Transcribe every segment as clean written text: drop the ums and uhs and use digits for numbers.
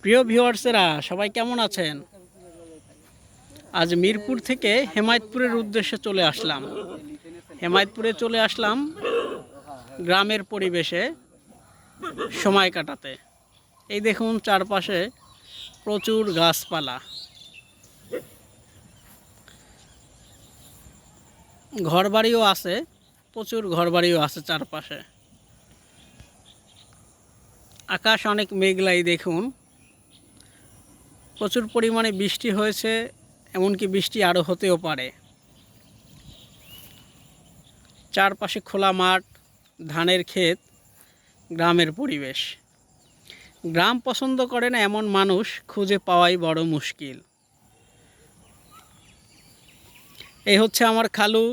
প্রিয় ভিউয়ার্সেরা সবাই কেমন আছেন? আজ মিরপুর থেকে হেমায়েতপুরের উদ্দেশ্যে চলে আসলাম। হেমায়েতপুরে চলে আসলাম গ্রামের পরিবেশে সময় কাটাতে। এই দেখুন চারপাশে প্রচুর গাছপালা, ঘরবাড়িও আছে, প্রচুর ঘরবাড়িও আছে চারপাশে। আকাশ অনেক মেঘলাই, দেখুন প্রচুর পরিমাণে বৃষ্টি হয়েছে, এমনকি বৃষ্টি আরও হতেও পারে। চারপাশে খোলা মাঠ, ধানের ক্ষেত, গ্রামের পরিবেশ। গ্রাম পছন্দ করে না এমন মানুষ খুঁজে পাওয়াই বড় মুশকিল। এই হচ্ছে আমার খালু,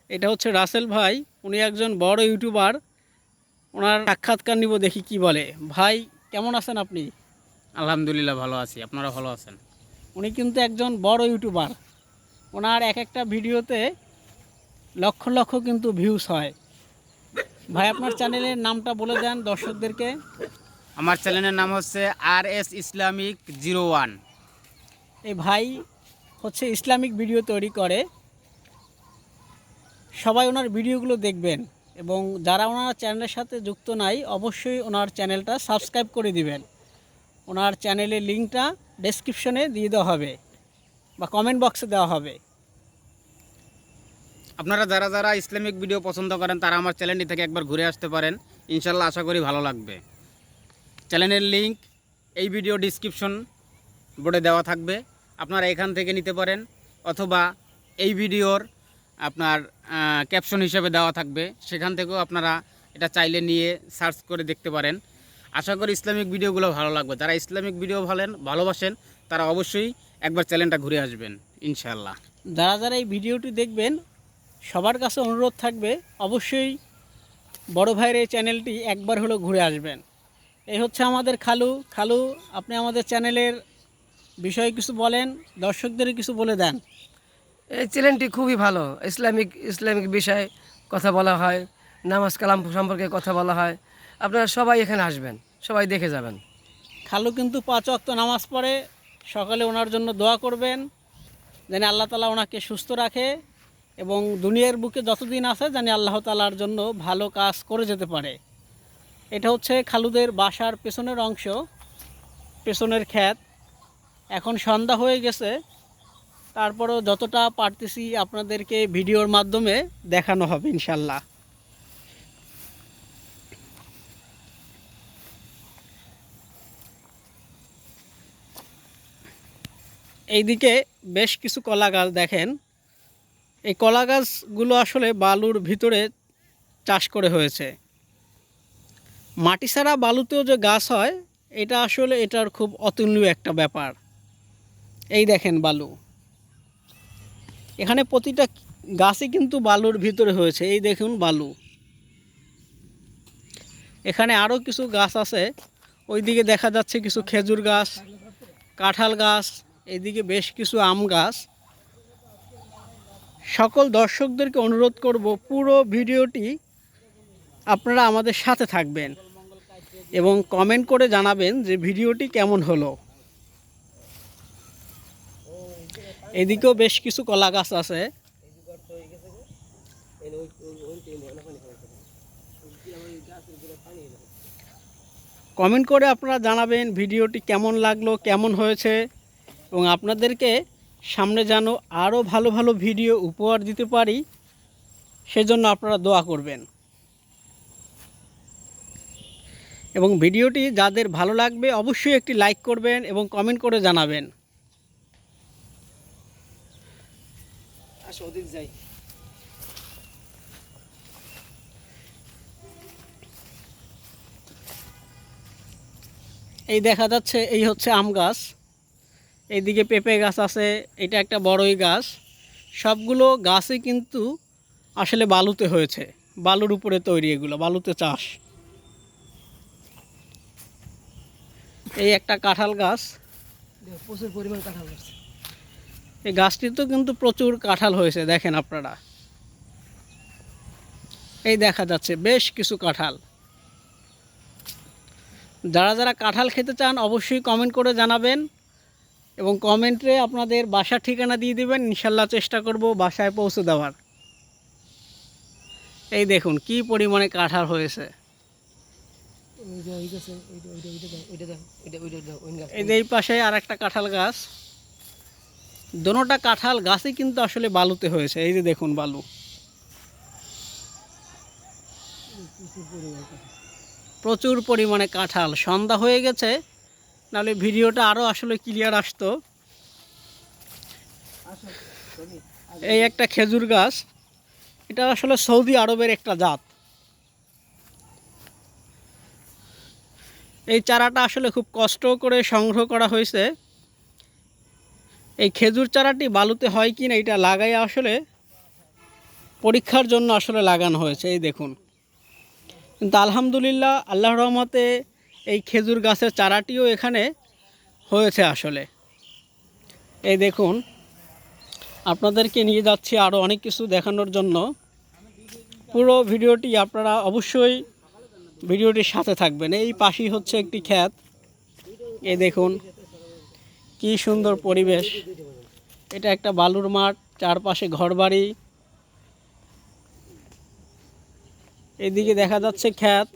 এটা হচ্ছে রাসেল ভাই, উনি একজন বড় ইউটিউবার। ওনার সাক্ষাৎকার নিব, দেখি কি বলে। ভাই কেমন আছেন আপনি? আলহামদুলিল্লাহ ভালো আছি, আপনারা ভালো আছেন? উনি কিন্তু একজন বড় ইউটিউবার। ওনার এক একটা ভিডিওতে লক্ষ লক্ষ কিন্তু ভিউজ হয়। ভাই আপনার চ্যানেলের নামটা বলে দেন দর্শকদেরকে। আমার চ্যানেলের নাম হচ্ছে RS ইসলামিক 01। এই ভাই হচ্ছে ইসলামিক ভিডিও তৈরি করে। সবাই ওনার ভিডিওগুলো দেখবেন, এবং যারা ওনার চ্যানেলের সাথে যুক্ত নাই অবশ্যই ওনার চ্যানেলটা সাবস্ক্রাইব করে দিবেন। ওনার চ্যানেলের লিঙ্কটা ডেসক্রিপশনে দিয়ে দেওয়া হবে বা কমেন্ট বক্সে দেওয়া হবে। আপনারা যারা যারা ইসলামিক ভিডিও পছন্দ করেন তারা আমার চ্যানেলটি থেকে একবার ঘুরে আসতে পারেন, ইনশাল্লাহ আশা করি ভালো লাগবে। চ্যানেলের লিঙ্ক এই ভিডিও ডিসক্রিপশন বোর্ডে দেওয়া থাকবে, আপনারা এখান থেকে নিতে পারেন, অথবা এই ভিডিওর আপনার ক্যাপশন হিসেবে দেওয়া থাকবে, সেখান থেকেও আপনারা এটা চাইলে নিয়ে সার্চ করে দেখতে পারেন। আশা করি ইসলামিক ভিডিওগুলো ভালো লাগবে। যারা ইসলামিক ভিডিও ভালোবাসেন তারা অবশ্যই একবার চ্যানেলটা ঘুরে আসবেন ইনশাল্লাহ। যারা যারা এই ভিডিওটি দেখবেন সবার কাছে অনুরোধ থাকবে অবশ্যই বড় ভাইয়ের এই চ্যানেলটি একবার হলেও ঘুরে আসবেন। এই হচ্ছে আমাদের খালু। খালু, আপনি আমাদের চ্যানেলের বিষয়ে কিছু বলেন, দর্শকদের কিছু বলে দেন। এই চ্যানেলটি খুবই ভালো। ইসলামিক বিষয়ে কথা বলা হয়, নামাজ কালাম সম্পর্কে কথা বলা হয়। আপনারা সবাই এখানে আসবেন, সবাই দেখে যাবেন। খালু কিন্তু 5 ওয়াক্ত নামাজ পড়ে। সকালে ওনার জন্য দোয়া করবেন যেন আল্লাহ তাআলা ওনাকে সুস্থ রাখে, এবং দুনিয়ার বুকে যতদিন আছে যেন আল্লাহ তাআলার জন্য ভালো কাজ করে যেতে পারে। এটা হচ্ছে খালুদের বাসার পেছনের অংশ, পেছনের ক্ষেত। এখন সন্ধ্যা হয়ে গেছে, তারপরেও যতটা পারতেছি আপনাদেরকে ভিডিওর মাধ্যমে দেখানো হবে ইনশাল্লাহ। এইদিকে বেশ কিছু কলা গাছ দেখেন। এই কলা গাছগুলো আসলে বালুর ভিতরে চাষ করে হয়েছে। মাটি ছাড়া বালুতেও যে গাছ হয়, এটা আসলে এটার খুব অতুলনীয় একটা ব্যাপার। এই দেখেন বালু, এখানে প্রতিটা গাছই কিন্তু বালুর ভিতরে হয়েছে। এই দেখুন বালু। এখানে আরও কিছু গাছ আছে, ওইদিকে দেখা যাচ্ছে কিছু খেজুর গাছ, কাঁঠাল গাছ, এইদিকে বেশ কিছু আম গাছ। সকল দর্শকদেরকে অনুরোধ করব পুরো ভিডিওটি আপনারা আমাদের সাথে থাকবেন এবং কমেন্ট করে জানাবেন যে ভিডিওটি কেমন হলো। এদিকেও বেশ কিছু কলা গাছ আছে। কমেন্ট করে আপনারা জানাবেন ভিডিওটি কেমন লাগলো, কেমন হয়েছে, এবং আপনাদেরকে সামনে যেন আরও ভালো ভালো ভিডিও উপহার দিতে পারি সেজন্য আপনারা দোয়া করবেন। এবং ভিডিওটি যাদের ভালো লাগবে অবশ্যই একটি লাইক করবেন এবং কমেন্ট করে জানাবেন। এই দেখা যাচ্ছে এই হচ্ছে আম গাছ, এইদিকে পেঁপে গাছ আছে, এটা একটা বড়ই গাছ। সবগুলো গাছই কিন্তু আসলে বালুতে হয়েছে, বালুর উপরে তৈরি, এগুলো বালুতে চাষ। এই একটা কাঁঠাল গাছ, প্রচুর পরিমাণ কাঁঠাল গাছ। এই গাছটিতেও কিন্তু প্রচুর কাঁঠাল হয়েছে, দেখেন আপনারা। এই দেখা যাচ্ছে বেশ কিছু কাঁঠাল। যারা যারা কাঁঠাল খেতে চান অবশ্যই কমেন্ট করে জানাবেন এবং কমেন্টে আপনাদের বাসার ঠিকানা দিয়ে দিবেন, ইনশাল্লাহ চেষ্টা করব বাসায় পৌঁছে দেওয়ার। এই দেখুন কি পরিমাণে কাঁঠাল হয়েছে। এই যে এই পাশে আর একটা কাঁঠাল গাছ, দোনোটা কাঁঠাল গাছই কিন্তু আসলে বালুতে হয়েছে। এই যে দেখুন বালু, প্রচুর পরিমাণে কাঁঠাল। সন্ধ্যা হয়ে গেছে, নাহলে ভিডিওটা আরও আসলে ক্লিয়ার আসতো। এই একটা খেজুর গাছ, এটা আসলে সৌদি আরবের একটা জাত। এই চারাটা আসলে খুব কষ্ট করে সংগ্রহ করা হয়েছে। এই খেজুর চারাটি বালুতে হয় কি না এটা লাগাই আসলে পরীক্ষার জন্য আসলে লাগানো হয়েছে। এই দেখুন, কিন্তু আলহামদুলিল্লাহ আল্লাহর রহমতে এই খেজুর গাছের চারাটিও এখানে হয়েছে আসলে। এই দেখুন, আপনাদেরকে নিয়ে যাচ্ছি আরও অনেক কিছু দেখানোর জন্য। পুরো ভিডিওটি আপনারা অবশ্যই ভিডিওটির সাথে থাকবেন। এই পাশেই হচ্ছে একটি ক্ষেত। এই দেখুন কি সুন্দর পরিবেশ। এটা একটা বালুর মাঠ, চারপাশে ঘরবাড়ি, এদিকে দেখা যাচ্ছে ক্ষেত।